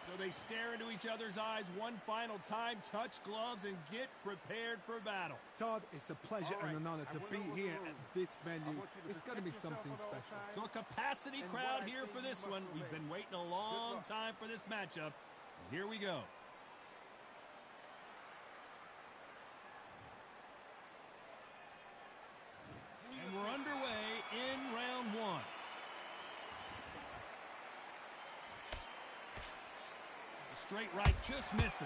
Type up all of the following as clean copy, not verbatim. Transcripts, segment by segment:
So they stare into each other's eyes one final time, touch gloves, and get prepared for battle. Todd, it's a pleasure and an honor to be here at this venue. It's going to be something special. So a capacity crowd here for this one. We've been waiting a long time for this matchup. Here we go. And we're underway in round one. The straight right just misses.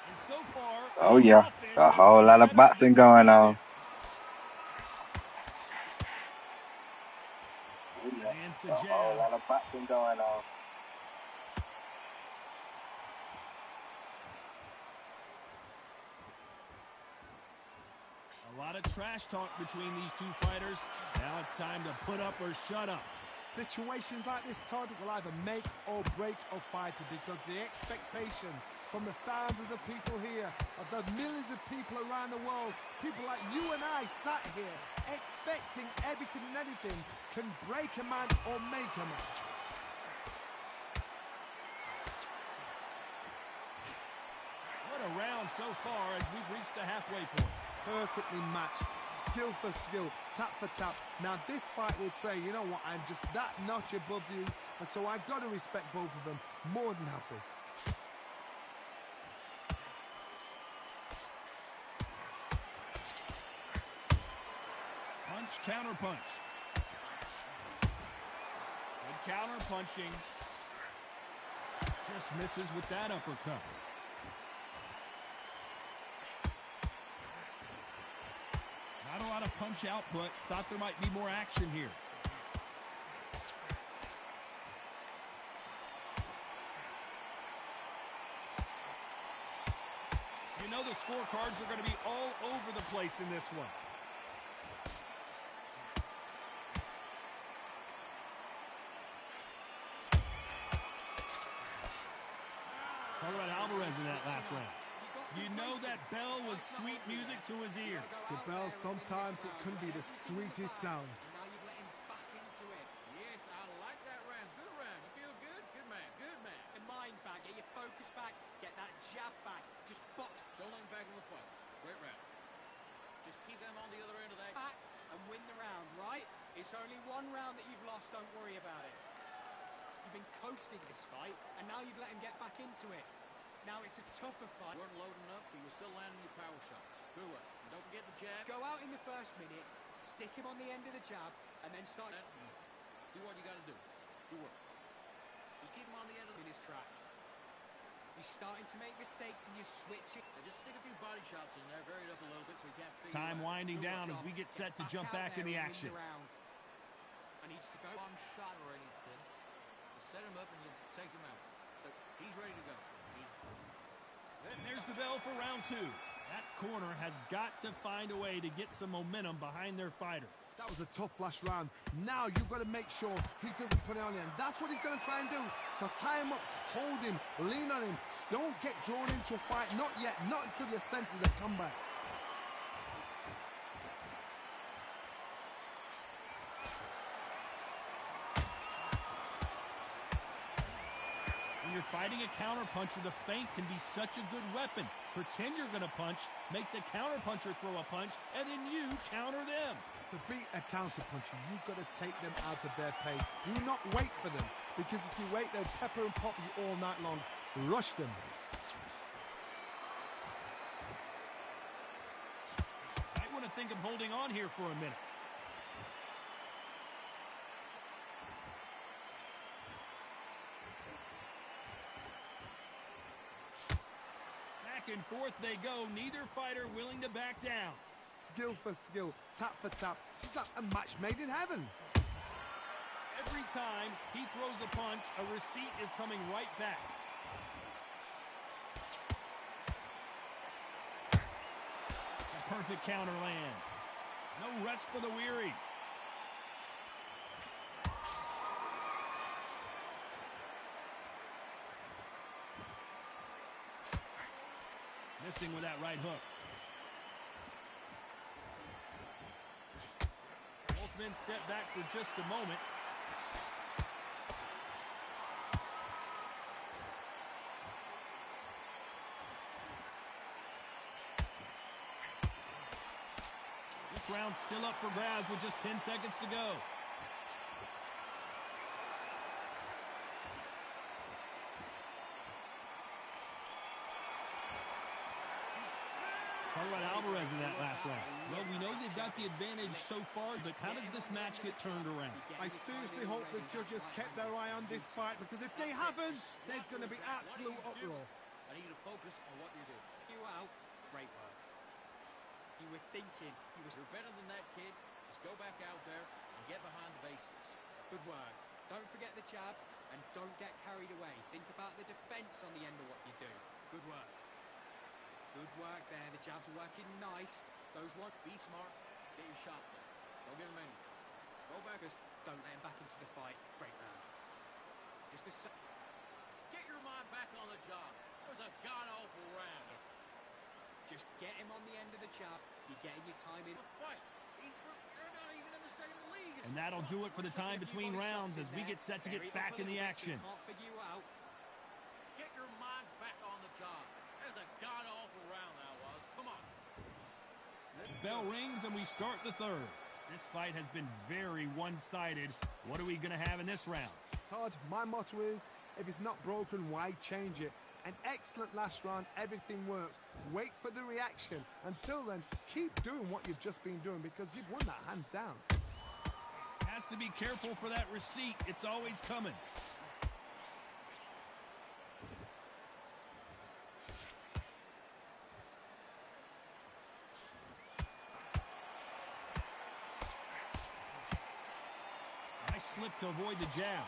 And so far, oh yeah, a whole lot of boxing going on. Lands the jab. A whole lot of boxing going on. A lot of trash talk between these two fighters. Now it's time to put up or shut up. Situations like this, Todd, will either make or break a fighter because the expectation from the thousands of people here, of the millions of people around the world, people like you and I sat here expecting everything and anything, can break a man or make a man. What a round so far as we've reached the halfway point. Perfectly matched, skill for skill, tap for tap. Now this fight will say, you know what, I'm just that notch above you, and so I've got to respect both of them more than happy. Punch, counter punch. Good counter punching. Just misses with that uppercut. Not a lot of punch output. Thought there might be more action here. You know the scorecards are going to be all over the place in this one. Talk about Alvarez in that last round. You know that bell was sweet music to his ears. The bell, sometimes it can be the sweetest sound. Now you've let him back into it. Yes, I like that round. Good round. You feel good? Good man. Good man. And mind back, get your focus back, get that jab back. Just box. Don't let him back in the fight. Great round. Just keep them on the other end of that. Back and win the round, right? It's only one round that you've lost. Don't worry about it. You've been coasting this fight, and now you've let him get back into it. Now it's a tougher fight. You weren't loading up, but you were still landing your power shots. Good work. And don't forget the jab. Go out in the first minute, stick him on the end of the jab, and then start. Do what you got to do. Good work. Just keep him on the end of in his tracks. You're starting to make mistakes and you're switching. And just stick a few body shots in there, vary it up a little bit so he can't figure Time winding down as we get set to jump back in the action. I need to go. One shot or anything. You set him up and you take him out. But he's ready to go. And there's the bell for round two. That corner has got to find a way to get some momentum behind their fighter. That was a tough last round. Now you've got to make sure he doesn't put it on him. That's what he's going to try and do. So tie him up, hold him, lean on him. Don't get drawn into a fight. Not yet. Not until your senses have come back. When you're fighting a counterpuncher, the feint can be such a good weapon. Pretend you're going to punch, make the counterpuncher throw a punch, and then you counter them. To beat a counterpuncher, you've got to take them out of their pace. Do not wait for them, because if you wait, they'll pepper and pop you all night long. Rush them. Might want to think of holding on here for a minute. Back and forth they go, neither fighter willing to back down. Skill for skill, tap for tap. She's like a match made in heaven. Every time he throws a punch, a receipt is coming right back. A perfect counter lands. No rest for the weary. Missing with that right hook. Both men step back for just a moment. This round's still up for grabs with just 10 seconds to go. Talk about Alvarez in that last round. Well, we know they've got the advantage so far, but how does this match get turned around? I seriously hope the judges kept their eye on this fight, because if they haven't, there's going to be absolute uproar. I need you to focus on what you're doing. You out. Great work. You were thinking. You're better than that, kid. Just go back out there and get behind the basics. Good work. Don't forget the jab, and don't get carried away. Think about the defense on the end of what you do. Good work. Good work there. The jabs are working nice. Those ones. Be smart. Get your shots in. Don't give him anything. Go back. Just don't let him back into the fight. Great round. Just the same. Get your mind back on the job. That was a god-awful round. Just get him on the end of the jab. You're getting your time in. Fight. You're not even in the same league as And that'll do it for the time between rounds as we get set to get back in the action. Can't figure you out. Get your mind back on the job. That was a god-awful round that was. Come on. Bell rings and we start the third. This fight has been very one-sided. What are we going to have in this round? Todd, my motto is, if it's not broken, why change it? An excellent last round, everything works. Wait for the reaction. Until then, keep doing what you've just been doing, because you've won that hands down. Has to be careful for that receipt. It's always coming. Nice slip to avoid the jab.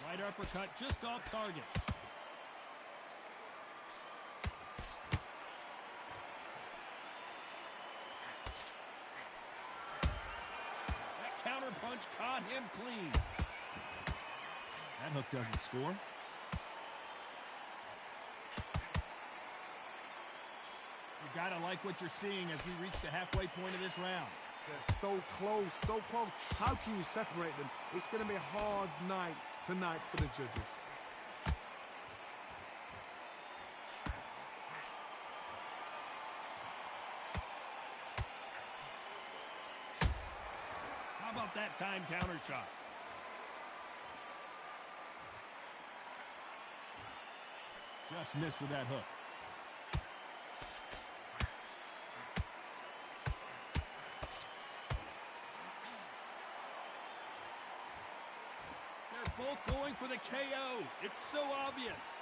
Right uppercut just off target. That counter punch caught him clean. That hook doesn't score. You gotta like what you're seeing as we reach the halfway point of this round. They're so close, so close. How can you separate them? It's going to be a hard night tonight for the judges. How about that time counter shot? Just missed with that hook. Both going for the KO. It's so obvious.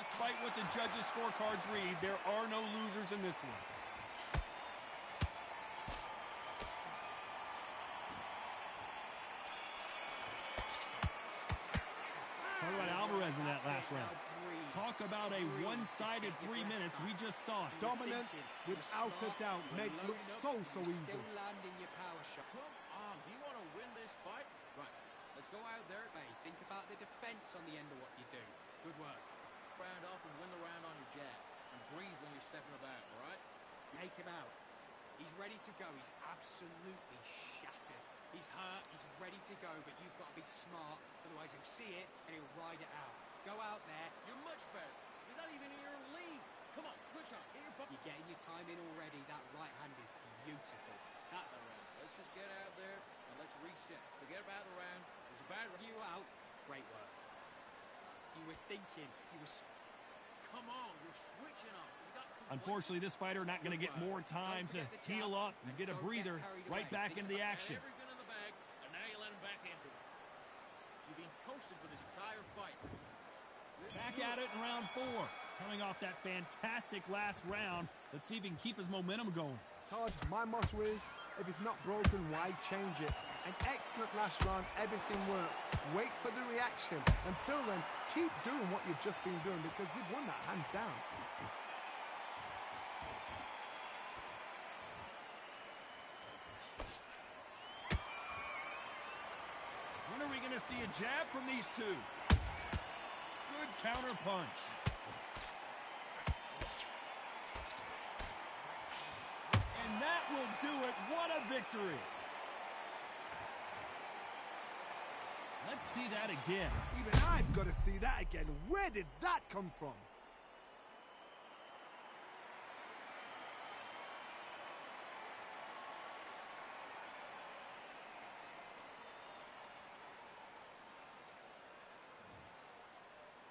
Despite what the judges' scorecards read, there are no losers in this one. Talk about Alvarez in that last round. Talk about a one-sided 3 minutes. We just saw it. Dominance, without a doubt, made it look so easy. Still landing your power shot. Come on. Do you want to win this fight? Right. Let's go out there. Hey, think about the defense on the end of what you do. Good work. Round off and win the round on your jab. And breathe when you're stepping about, all right? Take him out. He's ready to go. He's absolutely shattered. He's hurt. He's ready to go, but you've got to be smart. Otherwise, he'll see it and he'll ride it out. Go out there. You're much better. He's not even in your league. Come on, switch on. Get your butt. You're getting your time in already. That right hand is beautiful. That's the round. Let's just get out there and let's reset. Forget about the round. It was a bad round. You out. Great work. You were thinking. You were... Come on, you're switching off. Unfortunately, this fighter not going to get more time to heal up and get a breather. Right back into the action. Everything in the bag, and now you let him back into it. You've been coasting for this entire fight. Back at it in round 4. Coming off that fantastic last round. Let's see if he can keep his momentum going. Todd, my motto is, if it's not broken, why change it? An excellent last round, everything works. Wait for the reaction. Until then, keep doing what you've just been doing, because you've won that hands down. see a jab from these two. Good counter punch. And that will do it. What a victory. Let's see that again. Even I've got to see that again. Where did that come from?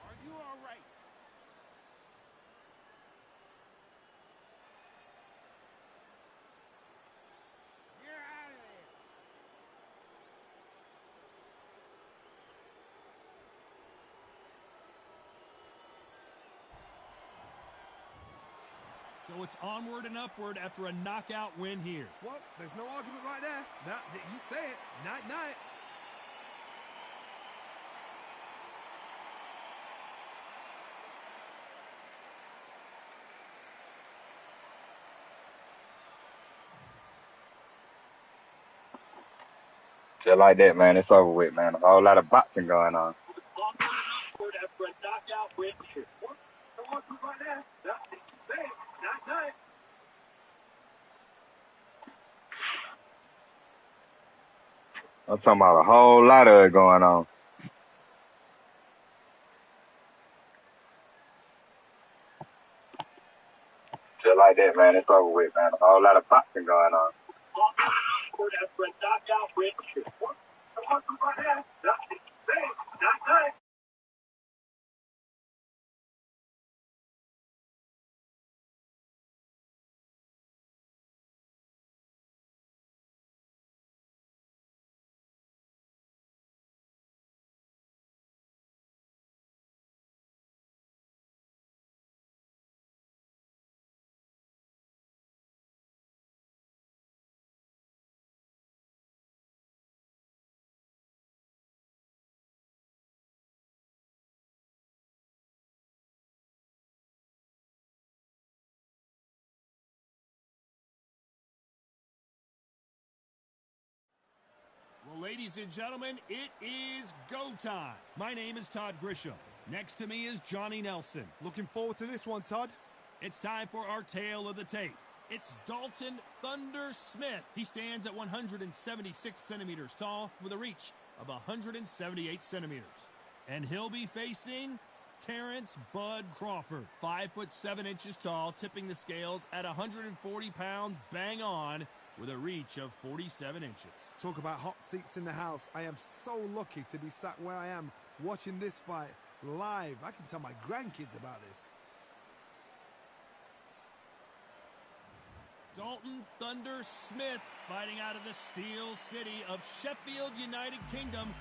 Are you all right? You're out of there. So it's onward and upward after a knockout win here. Well, there's no argument right there. You say it. Night-night. Just like that, man. It's over with, man. A whole lot of boxing going on. I'm talking about a whole lot of it going on. Just like that, man. It's over with, man. A whole lot of boxing going on. Well, ladies and gentlemen, it is go time. My name is Todd Grisham. Next to me is Johnny Nelson. Looking forward to this one, Todd. It's time for our tale of the tape. It's Dalton Thunder Smith. He stands at 176 centimeters tall with a reach of 178 centimeters. And he'll be facing Terrence Bud Crawford, 5'7" tall, tipping the scales at 140 pounds bang on, with a reach of 47 inches. Talk about hot seats in the house. I am so lucky to be sat where I am watching this fight live. I can tell my grandkids about this. Dalton Thunder Smith fighting out of the Steel City of Sheffield, United Kingdom.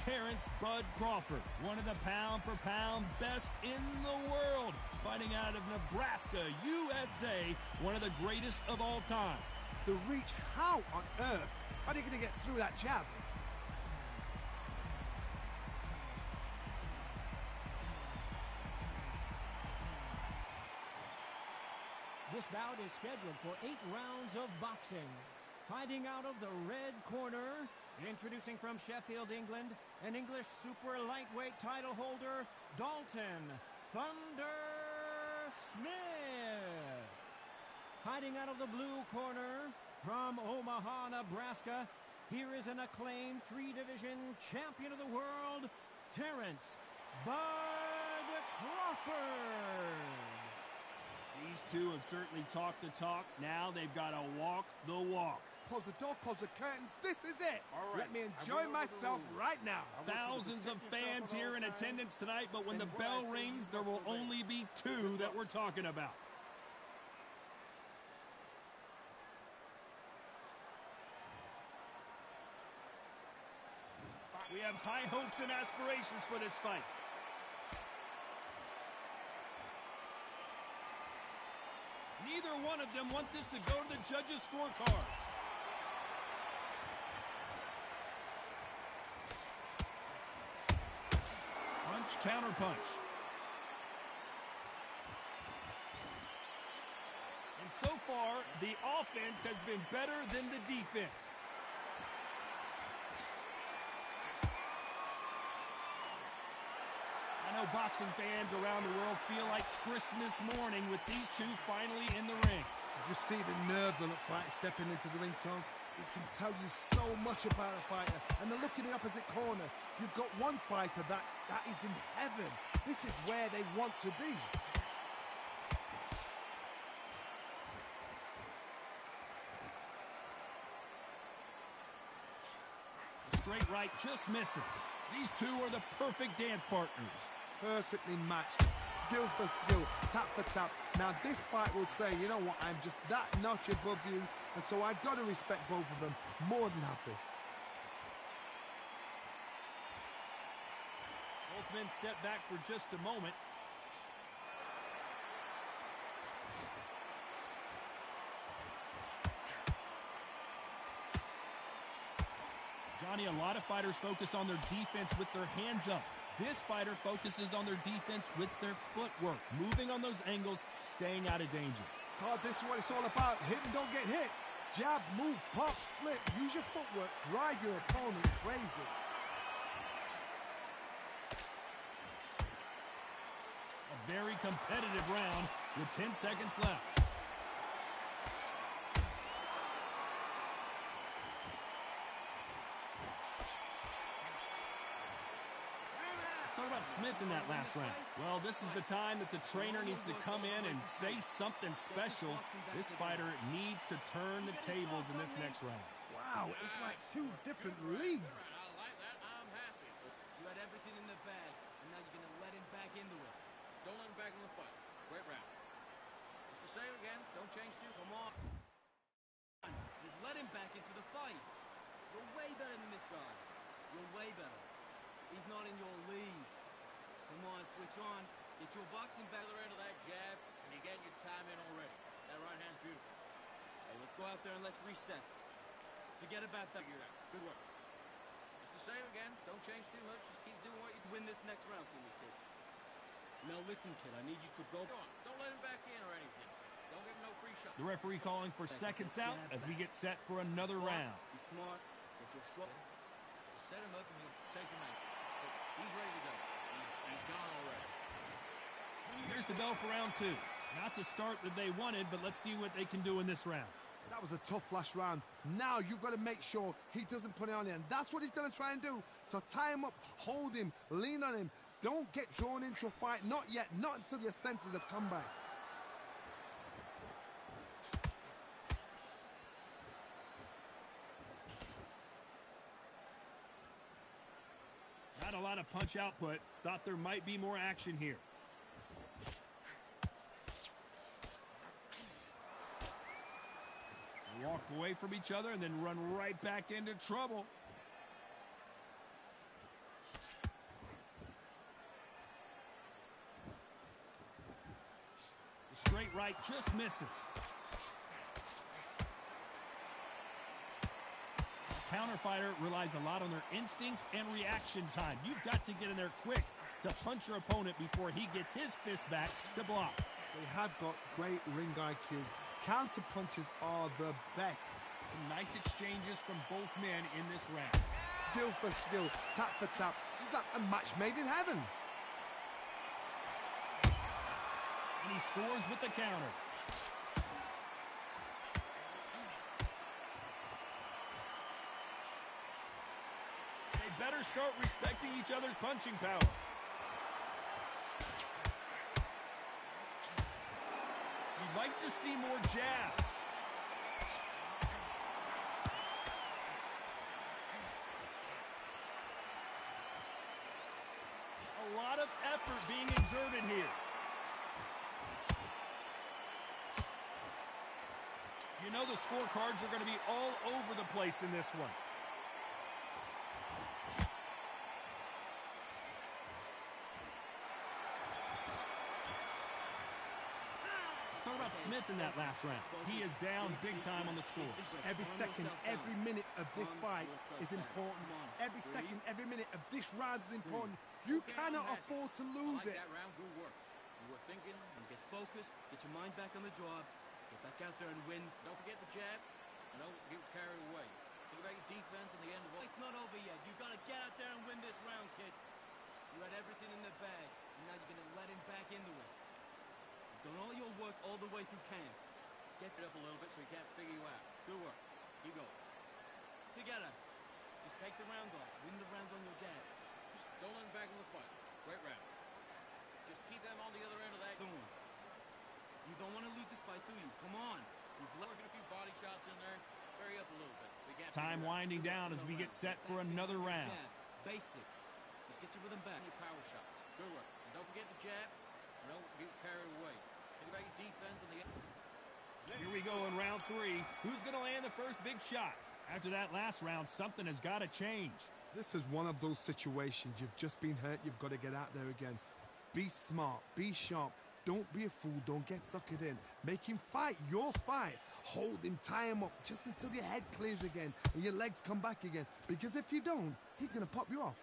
Terrence Bud Crawford, one of the pound-for-pound best in the world, fighting out of Nebraska, USA, one of the greatest of all time. The reach, how on earth are they going to get through that jab? This bout is scheduled for 8 rounds of boxing. Fighting out of the red corner, introducing from Sheffield, England, an English super lightweight title holder, Dalton Thunder Smith. Fighting out of the blue corner, from Omaha, Nebraska, here is an acclaimed 3-division champion of the world, Terrence Bud Crawford. These two have certainly talked the talk. Now they've got to walk the walk. Close the door, close the curtains. This is it. All right. Let me enjoy myself right now. Thousands of fans here in attendance tonight, but when the bell rings, there will only be 2 that we're talking about. We have high hopes and aspirations for this fight. Neither one of them want this to go to the judges' scorecards. Punch counterpunch. And so far, the offense has been better than the defense. I know boxing fans around the world feel like Christmas morning with these two finally in the ring. You just see the nerves on the fight stepping into the ring, Tom. It can tell you so much about a fighter. And then look in the opposite corner. You've got one fighter that is in heaven. This is where they want to be. The straight right just misses. These two are the perfect dance partners. Perfectly matched, skill for skill, tap for tap. Now this fight will say, you know what, I'm just that notch above you, and so I've got to respect both of them. More than happy. Both men step back for just a moment. Johnny, a lot of fighters focus on their defense with their hands up. This fighter focuses on their defense with their footwork, moving on those angles, staying out of danger. Todd, this is what it's all about. Hit and don't get hit. Jab, move, pop, slip. Use your footwork. Drive your opponent crazy. A very competitive round with 10 seconds left. Let's talk about Smith in that last round. Well, this is the time that the trainer needs to come in and say something special. This fighter needs to turn the tables in this next round. Wow, it's like two different leagues. I like that. I'm happy. You had everything in the bag, and now you're going to let him back into it. Don't let him back in the fight. Great round. It's the same again. Don't change too. Come on. You've let him back into the fight. You're way better than this guy. You're way better. He's not in your league. Come on, switch on. Get your boxing back. Other end of that jab, and you're getting your time in already. That right hand's beautiful. Hey, let's go out there and let's reset. Forget about that. Good work. It's the same again. Don't change too much. Just keep doing what you do. Win this next round for me, kid. Now listen, kid. I need you to go. Go on. Don't let him back in or anything. Don't give him no free shot. The referee calling for seconds out as we get set for another round. Be smart. Get your shot. Set him up and you take him out. He's ready to go. He's gone already. Here's the bell for round two. Not the start that they wanted, but let's see what they can do in this round. That was a tough last round. Now you've got to make sure he doesn't put it on you, and that's what he's going to try and do. So tie him up, hold him, lean on him. Don't get drawn into a fight. Not yet. Not until your senses have come back. Not a lot of punch output. Thought there might be more action here. They walk away from each other and then run right back into trouble. The straight right just misses. Counter fighter relies a lot on their instincts and reaction time. You've got to get in there quick to punch your opponent before he gets his fist back to block. They have got great ring IQ. Counter punches are the best. Some nice exchanges from both men in this round. Skill for skill, tap for tap. Just like a match made in heaven. And he scores with the counter. Better start respecting each other's punching power. You'd like to see more jabs. A lot of effort being exerted here. You know the scorecards are going to be all over the place in this one. about Smith in that last round? He is down big time on the score. Every second, every minute of this fight is important. Every second, every minute of this round is important. You cannot afford to lose it. That round, good work. You were thinking. And get focused, get your mind back on the job, get back out there and win. Don't forget the jab. Don't get carried away. Think about your defense and the end of all. It's not over yet. You gotta get out there and win this round, kid. You had everything in the bag, and now you're gonna let him back into it. You've done all your work all the way through camp. Get it up a little bit so he can't figure you out. Good work. Keep going. Together. Just take the round off. Win the round on your jab. Don't let him back in the fight. Great round. Just keep them on the other end of that. You don't want to lose this fight, do you? Come on. You've working a few body shots in there. Hurry up a little bit. So he can't Time winding down as we get set for another round. Basics. Just get your rhythm back. Your power shots. Good work. And don't forget the jab. Don't get carried away. Think about your defense and the end. Here we go in round 3. Who's going to land the first big shot? After that last round, something has got to change. This is one of those situations. You've just been hurt. You've got to get out there again. Be smart. Be sharp. Don't be a fool. Don't get suckered in. Make him fight your fight. Hold him. Tie him up just until your head clears again and your legs come back again. Because if you don't, he's going to pop you off.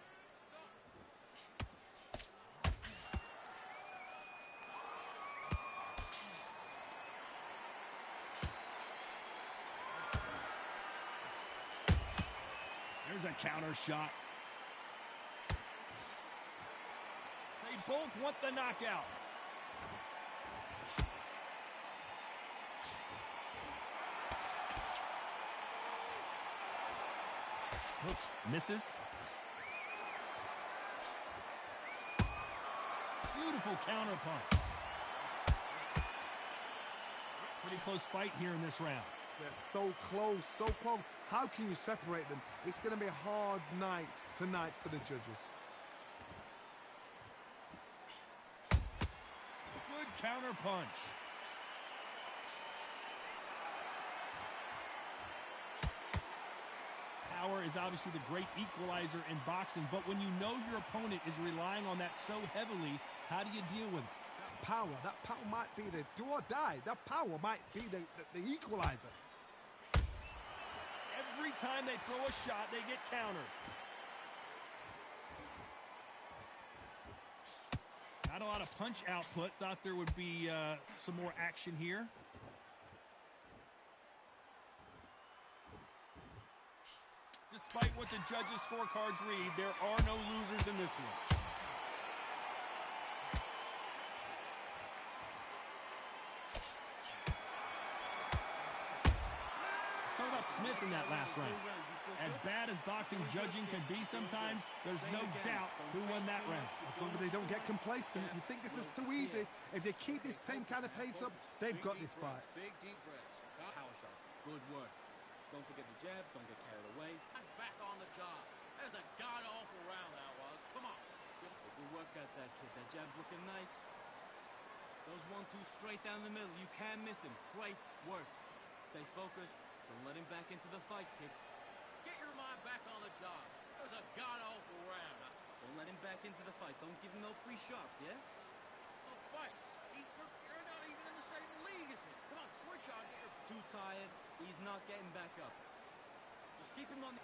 There's a counter shot. They both want the knockout. Hook misses. Beautiful counter punch. Pretty close fight here in this round. They're so close, so close. How can you separate them? It's going to be a hard night tonight for the judges. Good counter punch. Power is obviously the great equalizer in boxing, but when you know your opponent is relying on that so heavily, how do you deal with it? That power might be the do or die. That power might be the equalizer. Every time they throw a shot, they get countered. Not a lot of punch output. Thought there would be some more action here. Despite what the judges' scorecards read, there are no losers in this one. Smith in that last round. As bad as boxing judging can be sometimes, there's no doubt who won that round. As long as they don't get complacent, you think this is too easy. If they keep this same kind of pace up, they've got this fight. Big deep breaths. Power shots. Good work. Don't forget the jab. Don't get carried away. Back on the job. That was a god-awful round, that was. Come on. Good work at that, kid. That jab's looking nice. Those 1-2 straight down the middle. You can't miss him. Great work. Stay focused. Don't let him back into the fight, kid. Get your mind back on the job. That was a god-awful round. Don't let him back into the fight. Don't give him no free shots, yeah? A fight. You're not even in the same league as him. Come on, switch on. Too tired. He's not getting back up. Just keep him on the...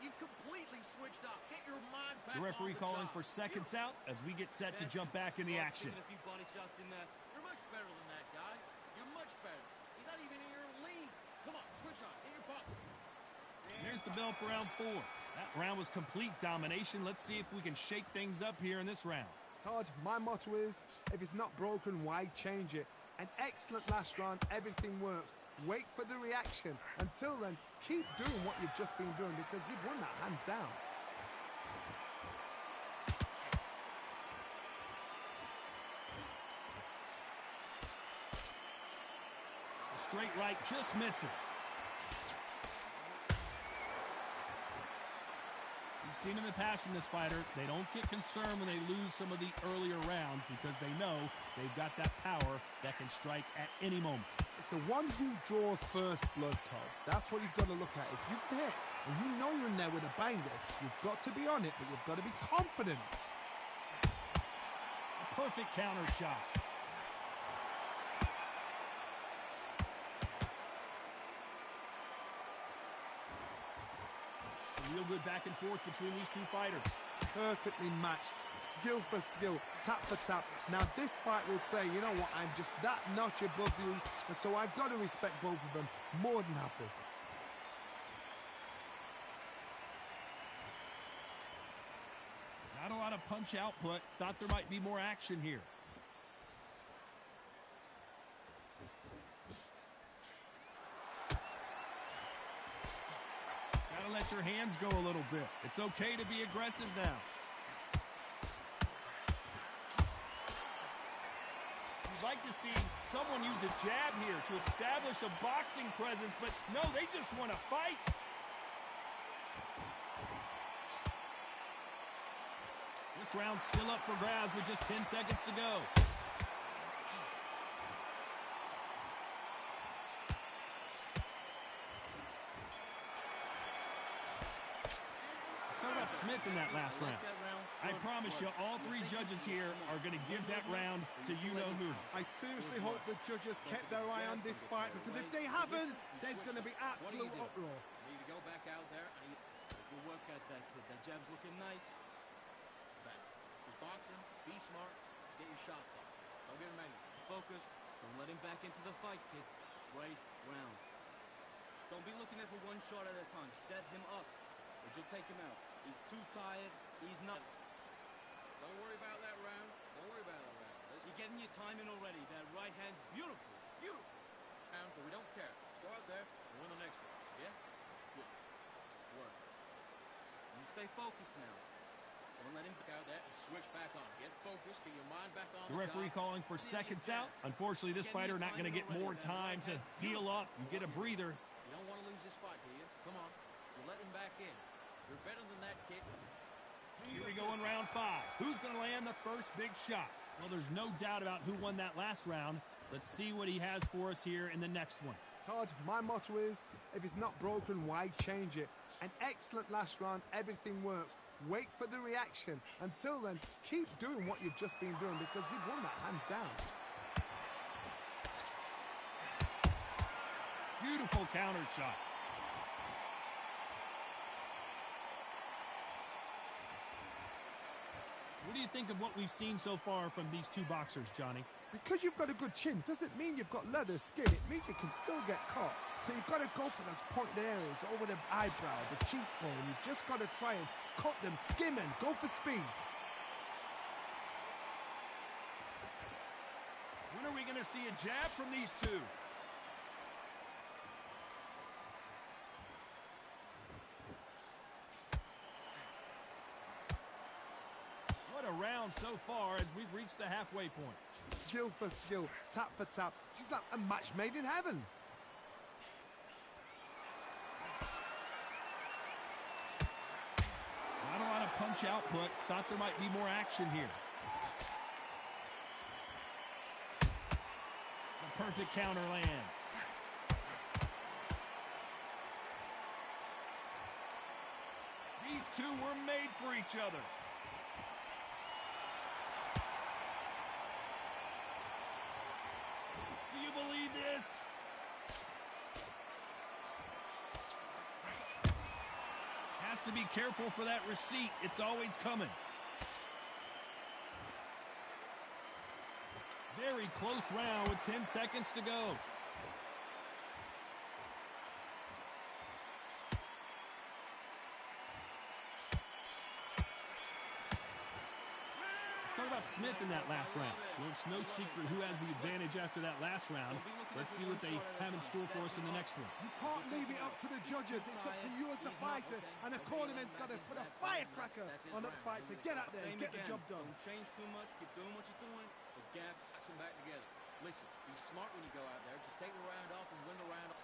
You've completely switched off. Get your mind back the referee on the calling job. for seconds out as we get set to jump back in the action. A few body shots in there. You're much better than that guy. You're much better. He's not even in your league. Come on, switch on. Get your butt. There's the bell for round 4. That round was complete domination. Let's see if we can shake things up here in this round. Todd, my motto is, if it's not broken, why change it? An excellent last round, everything works. Wait for the reaction. Until then, keep doing what you've just been doing because you've won that hands down. The straight right just misses. We've seen in the past from this fighter, they don't get concerned when they lose some of the earlier rounds because they know they've got that power that can strike at any moment. It's the one who draws first blood, Todd. That's what you've got to look at. If you hit and you know you're in there with a banger, you've got to be on it, but you've got to be confident. A perfect counter shot. Real good back and forth between these two fighters. Perfectly matched, skill for skill, tap for tap. Now this fight will say, you know what, I'm just that notch above you, and so I've got to respect both of them more than happy. Not a lot of punch output. Thought there might be more action here. Gotta let your hands go a little bit. It's okay to be aggressive now. You'd like to see someone use a jab here to establish a boxing presence, but no, they just want to fight. This round's still up for grabs with just 10 seconds to go. Let's talk about Smith in that last round. I promise you, all three judges here are going to give that round to you-know-who. I seriously hope the judges kept their eye on this fight, because if they haven't, there's going to be absolute uproar. You need to go back out there and Good work at that, kid. That jab's looking nice. boxing, be smart, get your shots off. Don't give him anything. Focus. Don't let him back into the fight, kid. Right round. Don't be looking at for one shot at a time. Set him up, or you'll take him out. He's too tired. He's not. Don't worry about that round. Don't worry about that round. You're getting your time in already. That right hand's beautiful. Beautiful. But we don't care. Go out there and win the next one. Yeah? Good. Work. You stay focused now. Don't let him back out there and switch back on. Get focused. Get your mind back on the referee calling for seconds out. Unfortunately, this fighter not going to get more time to heal up and get a breather. You don't want to lose this fight, do you? Come on. You're letting him back in. You're better than that, kid. Here we go in round 5. Who's going to land the first big shot? Well, there's no doubt about who won that last round. Let's see what he has for us here in the next one. Todd, my motto is, if it's not broken, why change it? An excellent last round, everything works. Wait for the reaction. Until then, keep doing what you've just been doing, because you've won that hands down. Beautiful counter shot. What do you think of what we've seen so far from these two boxers, Johnny? Because you've got a good chin doesn't mean you've got leather skin. It means you can still get caught. So you've got to go for those pointed areas over the eyebrow, the cheekbone. You've just got to try and cut them, skim and go for speed. When are we going to see a jab from these two? What a round so far as we've reached the halfway point. Skill for skill, tap for tap. She's like a match made in heaven. Not a lot of punch output. Thought there might be more action here. The perfect counter lands. These two were made for each other. Do you believe this? Has to be careful for that receipt. It's always coming. Very close round with 10 seconds to go. Let's talk about Smith in that last round. Well, it's no secret who has the advantage after that last round. Let's see what they have in store for us in the next one. You can't leave it up to the judges. It's up to you as the fighter. And the cornerman's got to put a firecracker on that fight to get out there and get the job done. Don't change too much. Keep doing what you're doing. The gaps. Patch them back together. Listen, be smart when you go out there. Just take the round off and win the round.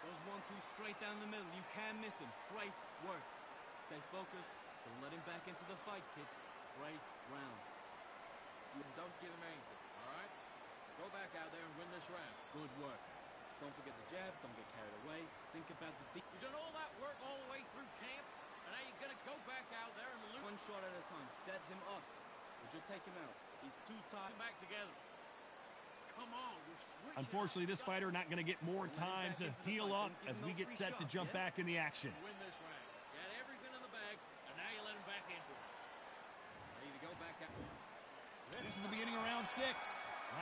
Those 1-2 straight down the middle. You can't miss him. Great work. Stay focused. Don't let him back into the fight, kid. Great round. Don't give him anything, all right? Go back out there and win this round. Good work. Don't forget the jab. Don't get carried away. Think about the deep. You've done all that work all the way through camp, and now you're going to go back out there and lose. One shot at a time. Set him up, or you'll take him out. He's too tired. Back together. Come on, you're switching. Unfortunately, this fighter not going to get more time to heal up as we get set to jump back in the action. Win this round. This is the beginning of round 6.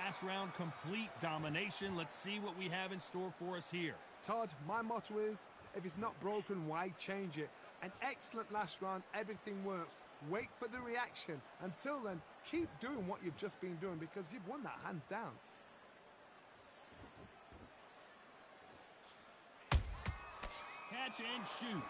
Last round, complete domination. Let's see what we have in store for us here. Todd, my motto is, if it's not broken, why change it? An excellent last round, everything works. Wait for the reaction. Until then, keep doing what you've just been doing because you've won that hands down. Catch and shoot.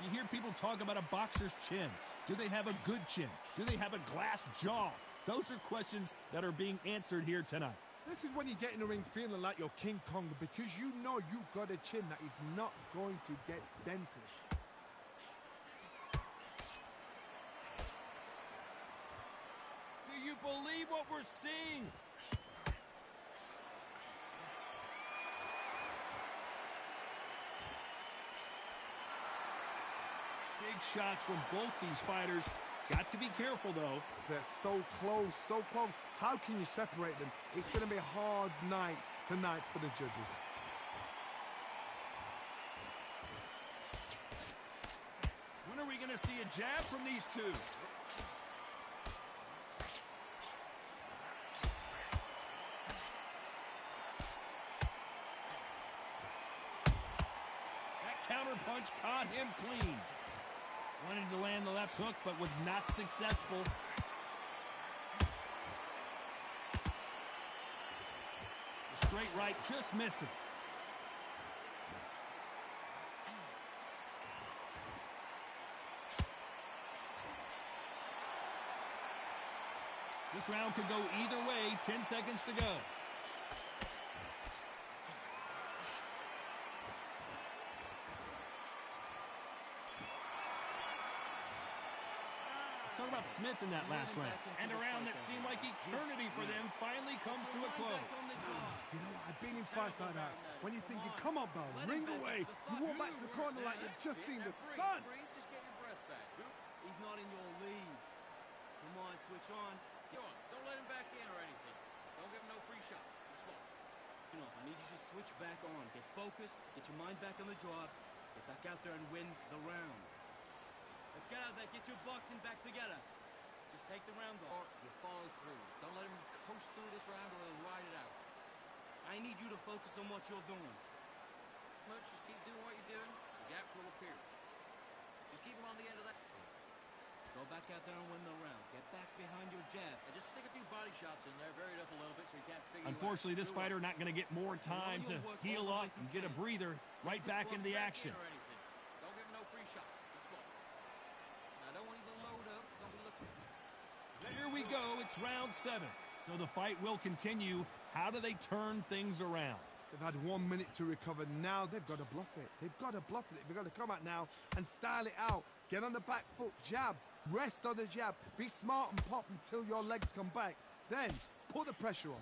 You hear people talk about a boxer's chin. Do they have a good chin? Do they have a glass jaw? Those are questions that are being answered here tonight. This is when you get in the ring feeling like you're King Kong because you know you've got a chin that is not going to get dented. Do you believe what we're seeing? Big shots from both these fighters. Got to be careful, though. They're so close, so close. How can you separate them? It's going to be a hard night tonight for the judges. When are we going to see a jab from these two? That counter punch caught him clean. Wanted to land the left hook, but was not successful. The straight right just misses. This round could go either way. 10 seconds to go. Talk about Smith in that last round. And a round that seemed like eternity for them finally comes to a close. You know, I've been in fights like that. When you're thinking, come on, Bell, ring away. You walk back to the corner like you've just seen the sun. Just get your breath back. He's not in your league. Come on, switch on. Go on, don't let him back in or anything. Don't give him no free shots. Be smart. You know, I need you to switch back on. Get focused, get your mind back on the job, get back out there and win the round. Let's get out there, get your boxing back together. Just take the round Or off. you follow through. Don't let him coast through this round or he'll ride it out. I need you to focus on what you're doing. Look, just keep doing what you're doing. The gaps will appear. Just keep him on the end of that. Go back out there and win the round. Get back behind your jab. And just stick a few body shots in there, vary it up a little bit so you can't figure Unfortunately, this you out. fighter not going to get more time to heal up and get a breather right back into the action. Don't give him no free shots. Be smart. Now, don't want him to load up. Don't be looking. Here we go. It's round 7. So the fight will continue. How do they turn things around? They've had 1 minute to recover. Now they've got to bluff it. They've got to bluff it. They've got to come out now and style it out. Get on the back foot, jab, rest on the jab. Be smart and pop until your legs come back. Then put the pressure on.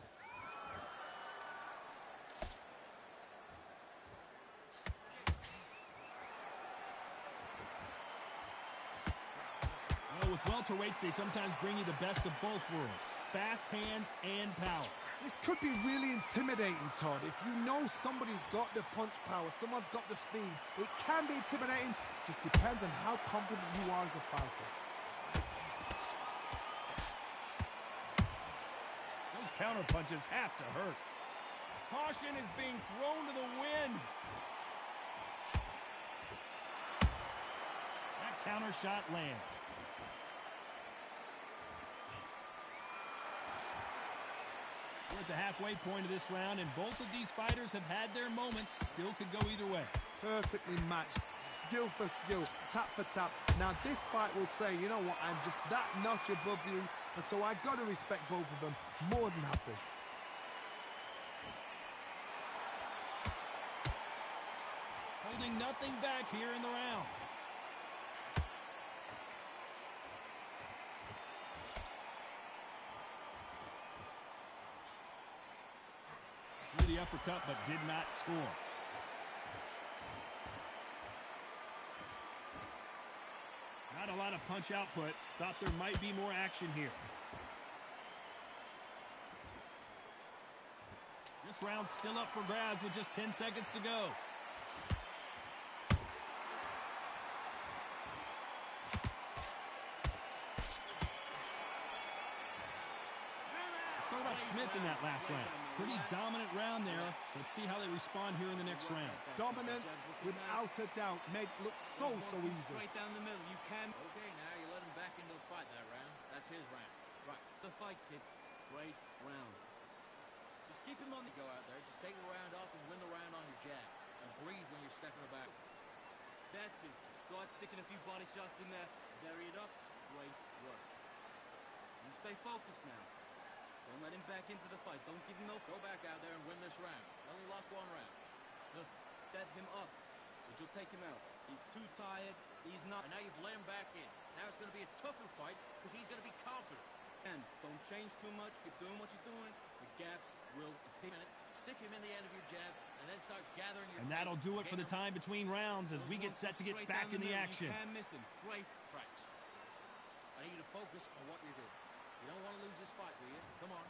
Well, with welterweights, they sometimes bring you the best of both worlds. Fast hands and power. This could be really intimidating, Todd. If you know somebody's got the punch power, someone's got the speed, it can be intimidating. Just depends on how confident you are as a fighter. Those counter punches have to hurt. Caution is being thrown to the wind. That counter shot lands. We're at the halfway point of this round, and both of these fighters have had their moments. Still could go either way. Perfectly matched, skill for skill, tap for tap. Now this fight will say, you know what, I'm just that notch above you, and so I got to respect both of them more than happy. Holding nothing back here in the round. Threw the uppercut, but did not score. Not a lot of punch output. Thought there might be more action here. This round's still up for grabs with just 10 seconds to go. about Smith in that last round? Pretty dominant round there. Let's see how they respond here in the next round. Dominance, without a doubt, made it look so easy. Straight down the middle. You can. Okay, now you let him back into the fight that round. That's his round. Right. The fight, kid. Great round. Just keep him on the go out there. Just take the round off and win the round on your jab. And breathe when you're stepping back. That's it. Start sticking a few body shots in there. Bury it up. Great work. You stay focused now. Don't let him back into the fight. Don't give him no... Go back out there and win this round. Only lost one round. Listen, bet him up, but you'll take him out. He's too tired. He's not... And now you've let him back in. Now it's going to be a tougher fight because he's going to be confident. And don't change too much. Keep doing what you're doing. The gaps will appear. Stick him in the end of your jab and then start gathering your... And that'll do it for the time between rounds as we get set to get back in the action. You can't miss him. Great. Tracks. I need you to focus on what you're doing. You don't want to lose this fight, do you? Come on.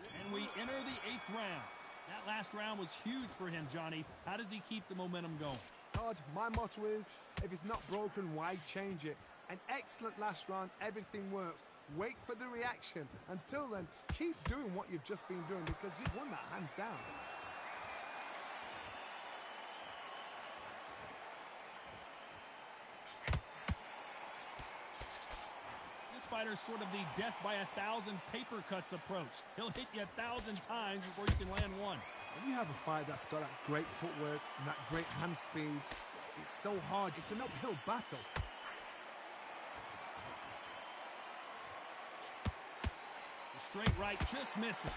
And we enter the 8th round. That last round was huge for him, Johnny. How does he keep the momentum going? Todd, my motto is, if it's not broken, why change it? An excellent last round, everything works. Wait for the reaction. Until then, keep doing what you've just been doing because you've won that hands down. This fighter's sort of the death by 1,000 paper cuts approach. He'll hit you 1,000 times before you can land one. When you have a fight that's got that great footwork and that great hand speed, it's so hard. It's an uphill battle. The straight right just misses.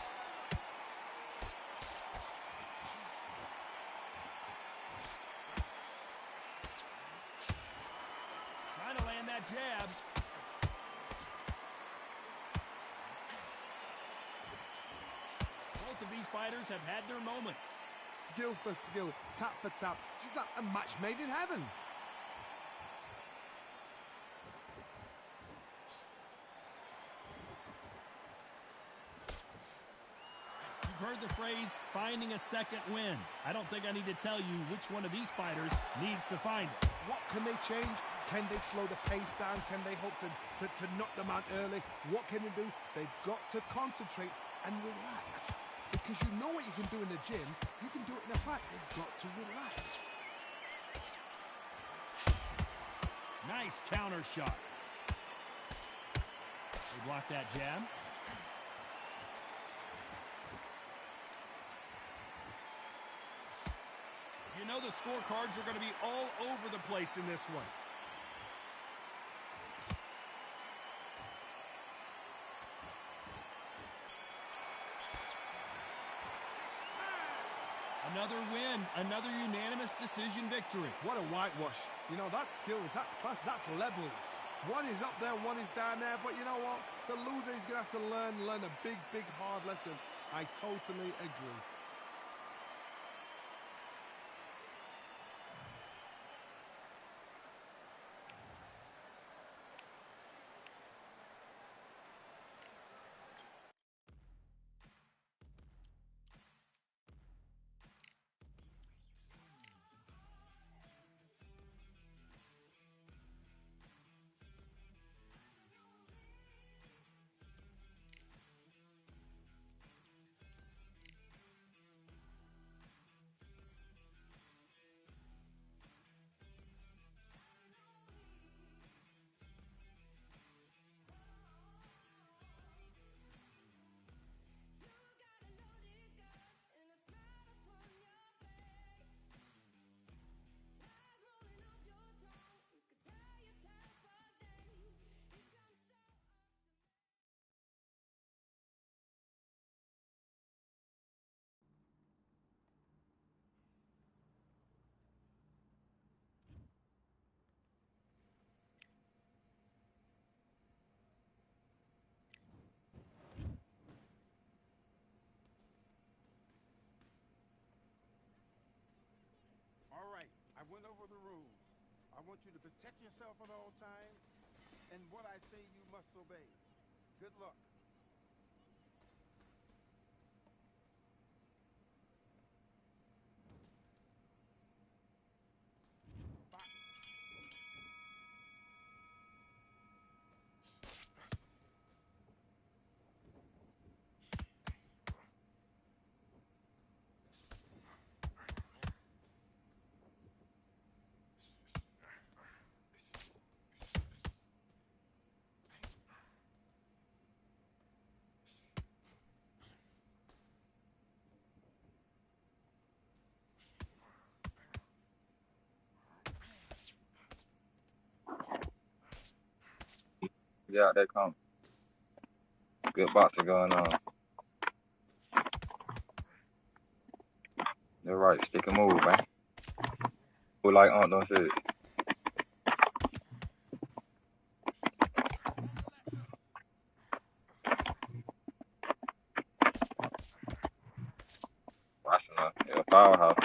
Trying to land that jab. Both of these fighters have had their moments. Skill for skill, tap for tap. Just like a match made in heaven. You've heard the phrase, finding a second win. I don't think I need to tell you which one of these fighters needs to find it. What can they change? Can they slow the pace down? Can they hope to knock them out early? What can they do? They've got to concentrate and relax. Because you know what you can do in the gym, you can do it in a fight. They've got to relax. Nice counter shot. They block that jab. You know the scorecards are going to be all over the place in this one. Another win, another unanimous decision victory. What a whitewash. You know, that's skills, that's class, that's levels. One is up there, one is down there, but you know what? The loser is going to have to learn a big, hard lesson. I totally agree. All right, I went over the rules. I want you to protect yourself at all times, and what I say you must obey. Good luck. Get out there, come. Good boxing going on. You're right. Stick and move, man. Who like Aunt don't say it. Watching her. Yeah, powerhouse.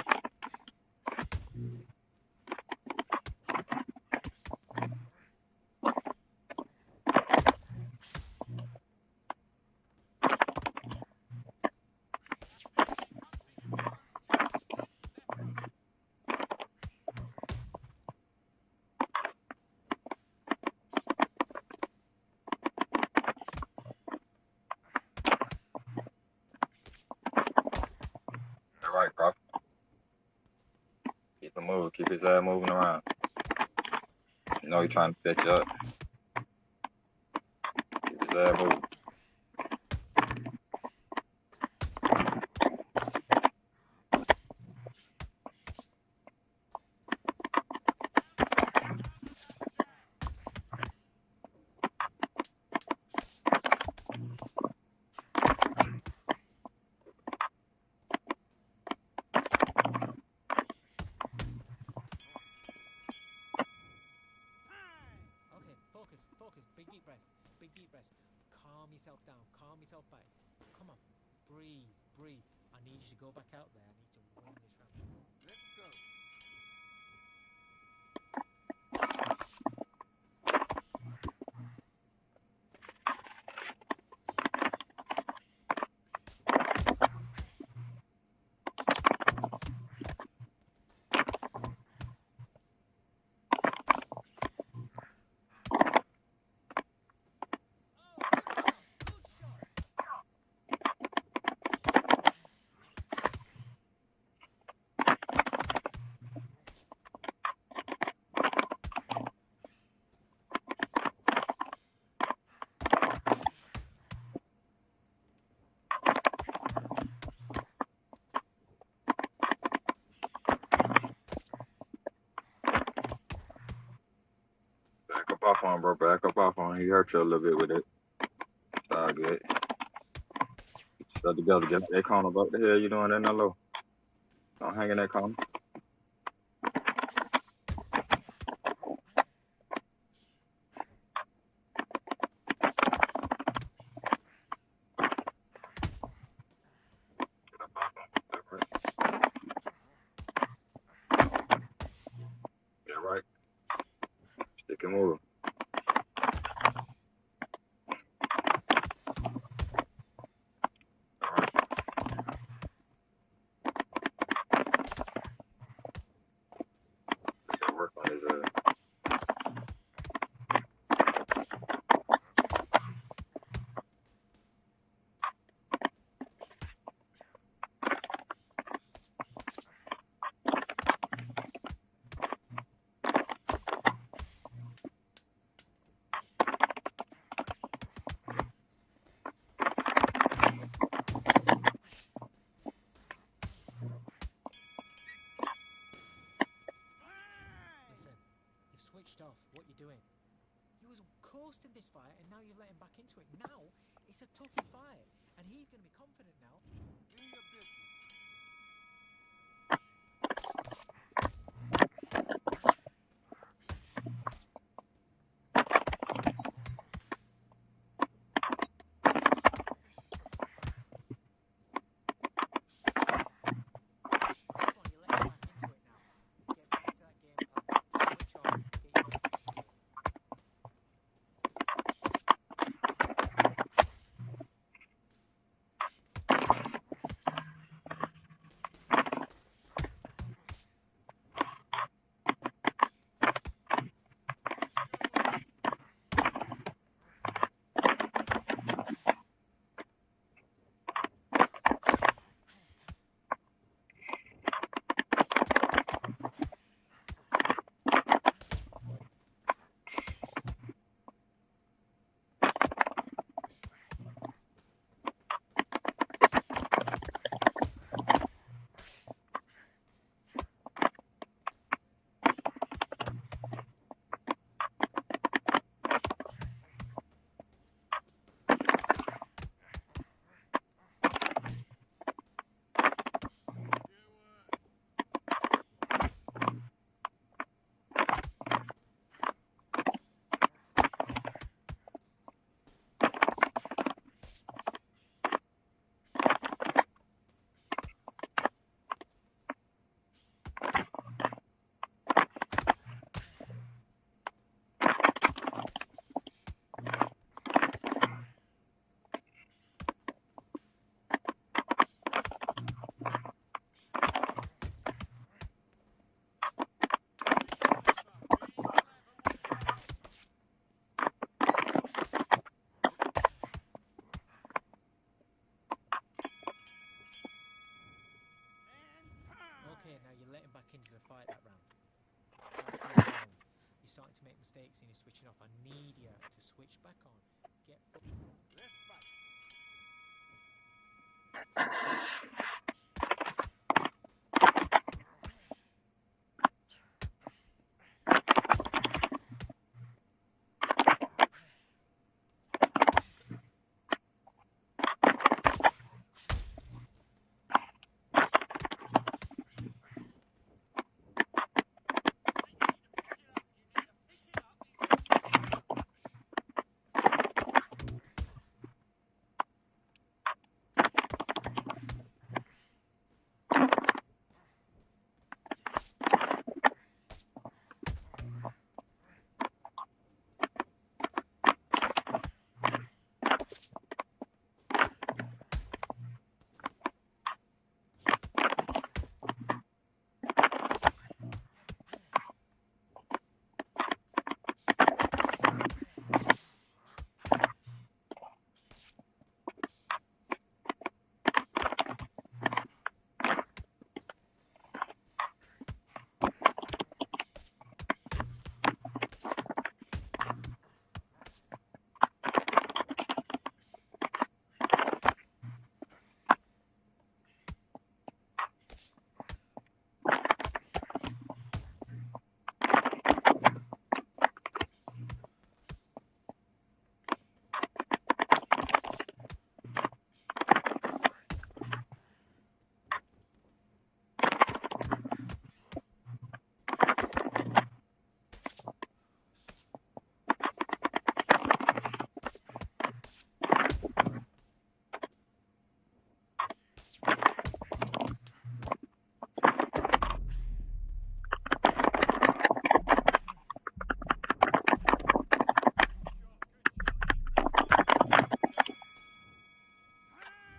You're right, bro. Keep him moving. Keep his ass moving around. You know he's trying to set you up. Keep his ass moving. Okay, focus. Big deep breath. Calm yourself down. Calm yourself back. Come on. Breathe. I need you to go back out there. I need to win this round. Let's go. Back up off on, bro. Back up off on. He hurt you a little bit with it. It's all good. Get yourself together. Get that corner. What the hell you doing in that low? Don't hang in that corner. Get up off him. That's right. Yeah, right. Stick and move. All right. Gotta work on his Listen, you've switched off. What you doing? You was coasting this fight, and now you're letting back into it. Now it's a tough fight, and he's going to be confident now. Do your business. Come on, you're letting back into it now. Get back to that game plan. Switch on. Get your Okay, now you're letting back into the fight that round. That's really wrong. You're starting to make mistakes and you're switching off. I need you to switch back on. Get Let's fight.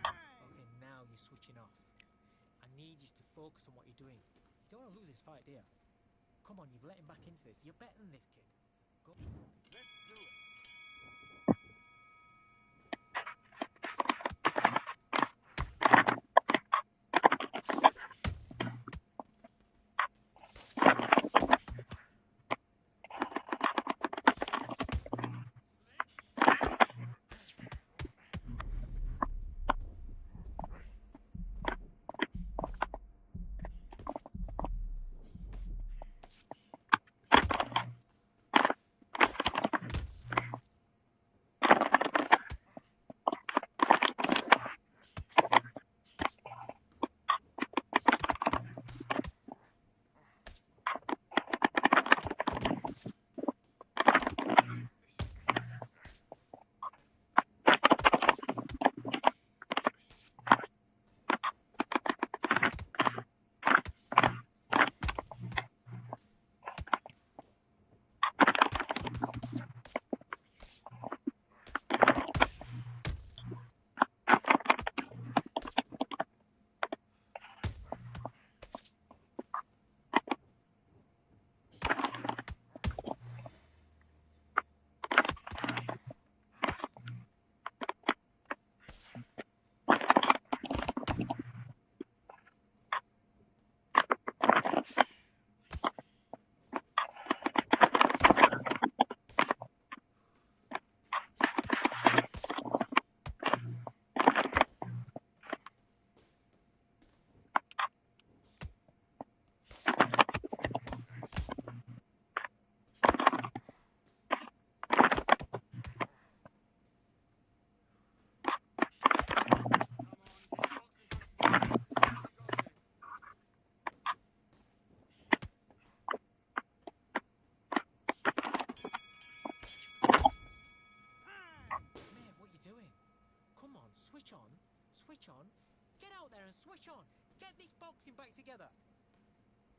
Okay, now you're switching off. I need you to focus on what you're doing. You don't want to lose this fight, do you? Come on, you've let him back into this. You're better than this, kid. Go. Let's do it. Switch on. Switch on. Get out there and switch on. Get this boxing back together.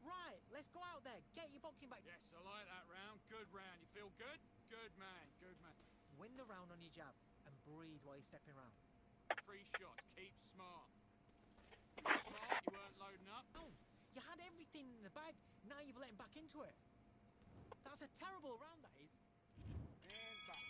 Right, let's go out there. Get your boxing back. Yes, I like that round. Good round. You feel good? Good man. Good man. Win the round on your jab and breathe while you're stepping around. 3 shots. Keep smart. You were smart. You weren't loading up. Oh, you had everything in the bag. Now you've let him back into it. That's a terrible round, that is. And box.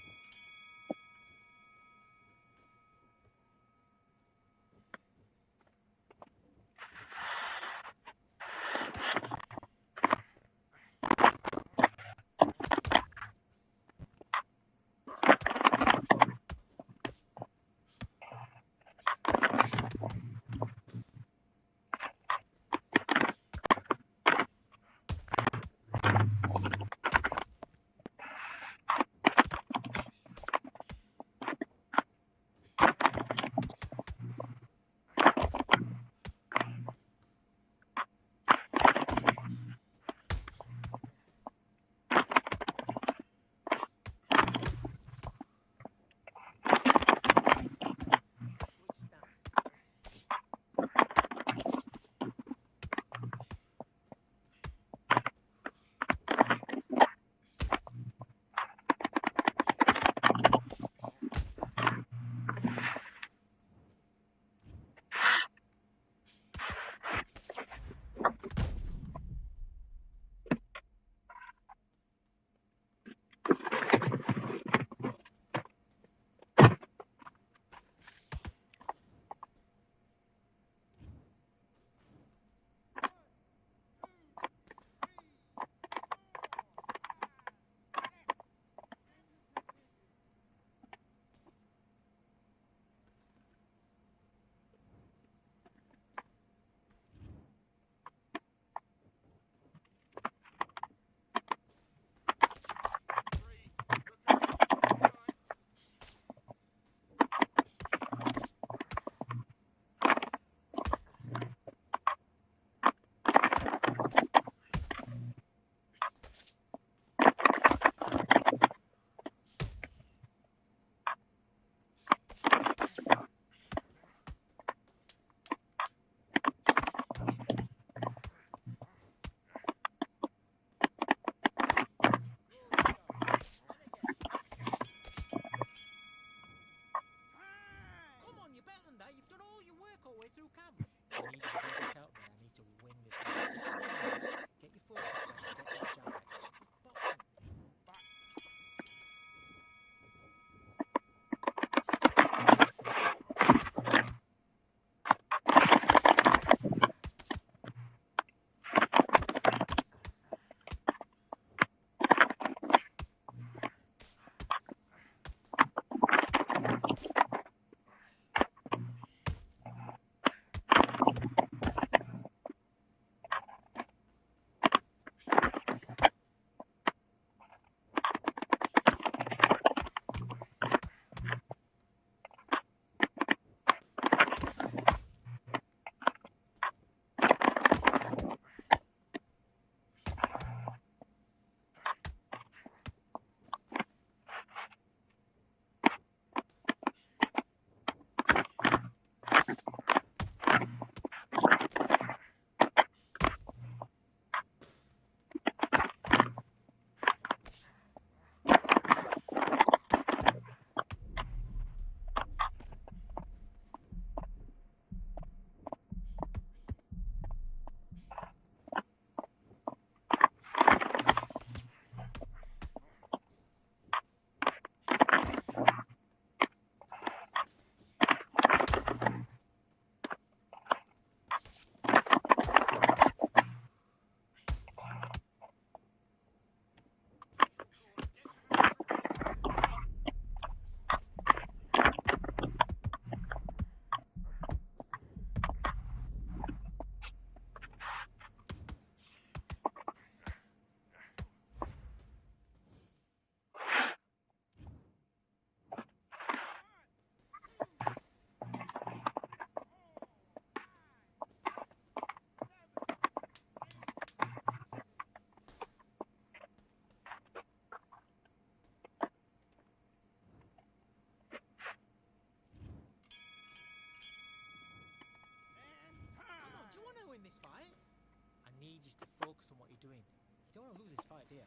focus on what you're doing. You don't want to lose this fight, do you?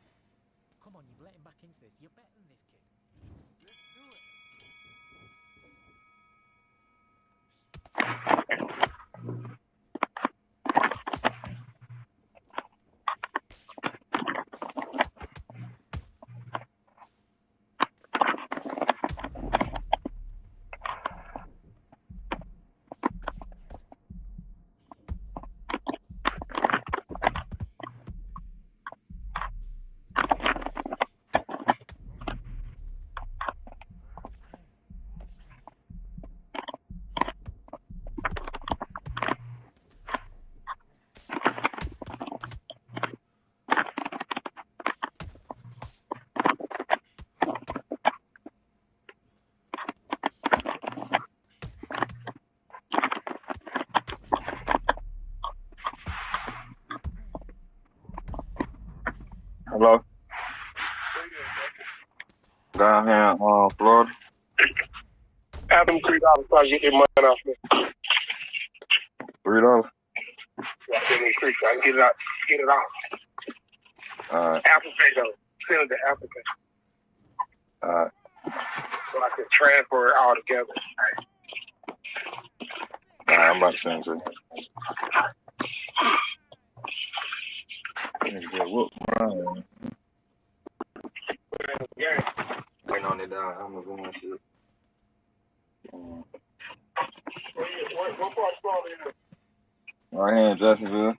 Come on, you've let him back into this. You're better than this, kid. Let's do it. Hello? Down here in Florida. Have them $3 so I can get their money off me. $3? Yeah, I can get it out. Get it off. Alright. Apple Pay though. Send it to Apple Pay. Alright. So I can transfer it all together. Alright, I'm about to send it to you. Nigga get whooped, Brian. Yeah. Waiting on it down Amazon and shit. What part of Florida is it? Right here in Jacksonville.